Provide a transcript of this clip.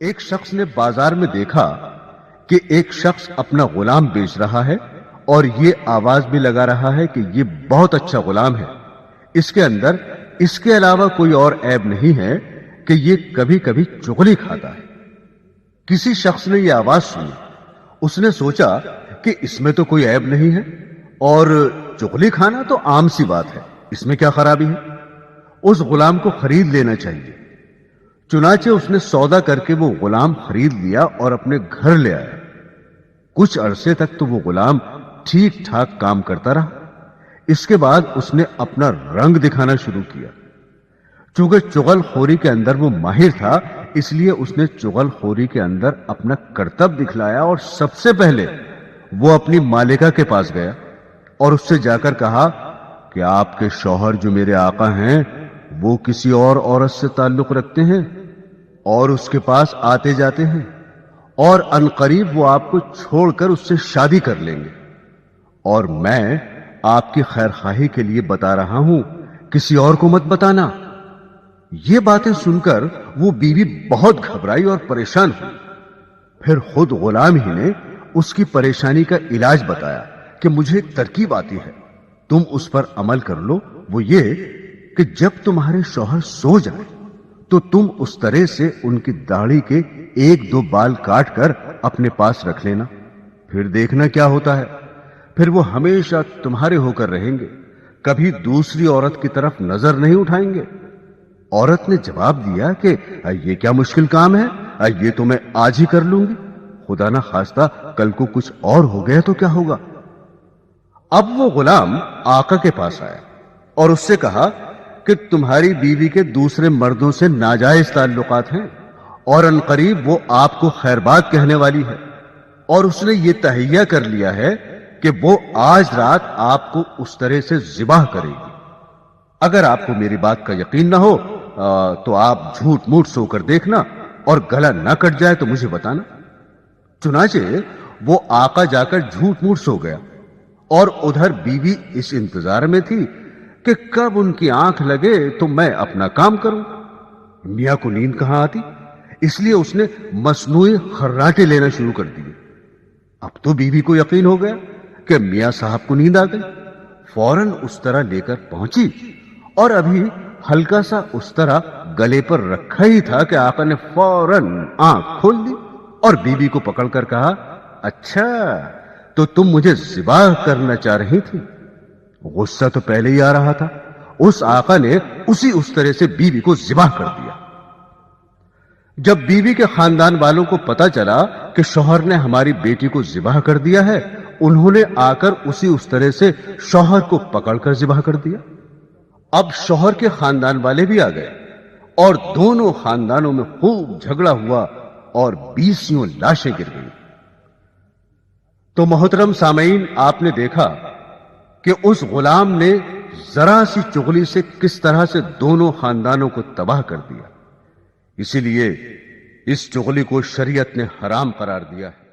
ایک شخص نے بازار میں دیکھا کہ ایک شخص اپنا غلام بیچ رہا ہے اور یہ آواز بھی لگا رہا ہے کہ یہ بہت اچھا غلام ہے، اس کے اندر اس کے علاوہ کوئی اور عیب نہیں ہے کہ یہ کبھی کبھی چغلی کھاتا ہے۔ کسی شخص نے یہ آواز سنی، اس نے سوچا کہ اس میں تو کوئی عیب نہیں ہے اور چغلی کھانا تو عام سی بات ہے، اس میں کیا خرابی ہے، اس غلام کو خرید لینا چاہیے۔ چنانچہ اس نے سودا کر کے وہ غلام خرید لیا اور اپنے گھر لے آیا۔ کچھ عرصے تک تو وہ غلام ٹھیک ٹھاک کام کرتا رہا۔ اس کے بعد اس نے اپنا رنگ دکھانا شروع کیا۔ چونکہ چغل خوری کے اندر وہ ماہر تھا، اس لیے اس نے چغل خوری کے اندر اپنا کرتب دکھلایا اور سب سے پہلے وہ اپنی مالکہ کے پاس گیا اور اس سے جا کر کہا کہ آپ کے شوہر جو میرے آقا ہیں وہ کسی اور عورت سے تعلق رکھتے ہیں اور اس کے پاس آتے جاتے ہیں، اور عنقریب وہ آپ کو چھوڑ کر اس سے شادی کر لیں گے، اور میں آپ کی خیر خواہی کے لیے بتا رہا ہوں، کسی اور کو مت بتانا۔ یہ باتیں سن کر وہ بیوی بہت گھبرائی اور پریشان ہوئی۔ پھر خود غلام ہی نے اس کی پریشانی کا علاج بتایا کہ مجھے ایک ترکیب آتی ہے، تم اس پر عمل کر لو۔ وہ یہ کہ جب تمہارے شوہر سو جائیں تو تم اس طرح سے ان کی داڑھی کے ایک دو بال کاٹ کر اپنے پاس رکھ لینا، پھر دیکھنا کیا ہوتا ہے، پھر وہ ہمیشہ تمہارے ہو کر رہیں گے، کبھی دوسری عورت کی طرف نظر نہیں اٹھائیں گے۔ عورت نے جواب دیا کہ یہ کیا مشکل کام ہے، یہ تو میں آج ہی کر لوں گی، خدا نہ خواستہ کل کو کچھ اور ہو گیا تو کیا ہوگا۔ اب وہ غلام آقا کے پاس آیا اور اس سے کہا کہ تمہاری بیوی کے دوسرے مردوں سے ناجائز تعلقات ہیں اور عنقریب وہ آپ کو خیر بات کہنے والی ہے، اور اس نے یہ تہیہ کر لیا ہے کہ وہ آج رات آپ کو اس طرح سے ذبح کرے گی۔ اگر آپ کو میری بات کا یقین نہ ہو تو آپ جھوٹ موٹ سو کر دیکھنا، اور گلا نہ کٹ جائے تو مجھے بتانا۔ چنانچہ وہ آقا جا کر جھوٹ موٹ سو گیا، اور ادھر بیوی اس انتظار میں تھی کہ کب ان کی آنکھ لگے تو میں اپنا کام کروں۔ میاں کو نیند کہاں آتی، اس لیے اس نے مصنوعی خراٹے لینا شروع کر دیے۔ اب تو بیوی کو یقین ہو گیا کہ میاں صاحب کو نیند آ گئی، فوراً اس طرح لے کر پہنچی، اور ابھی ہلکا سا اس طرح گلے پر رکھا ہی تھا کہ آقا نے فوراً آنکھ کھول دی اور بیوی کو پکڑ کر کہا، اچھا تو تم مجھے ذبح کرنا چاہ رہی تھی۔ غصہ تو پہلے ہی آ رہا تھا، اس آقا نے اس طرح سے بیوی کو ذبح کر دیا۔ جب بیوی کے خاندان والوں کو پتا چلا کہ شوہر نے ہماری بیٹی کو ذبح کر دیا ہے، انہوں نے آ کر اس طرح سے شوہر کو پکڑ کر ذبح کر دیا۔ اب شوہر کے خاندان والے بھی آ گئے اور دونوں خاندانوں میں خوب جھگڑا ہوا اور 20 لاشیں گر گئیں۔ تو محترم سامعین، آپ نے دیکھا کہ اس غلام نے ذرا سی چغلی سے کس طرح سے دونوں خاندانوں کو تباہ کر دیا۔ اسی لیے اس چغلی کو شریعت نے حرام قرار دیا ہے۔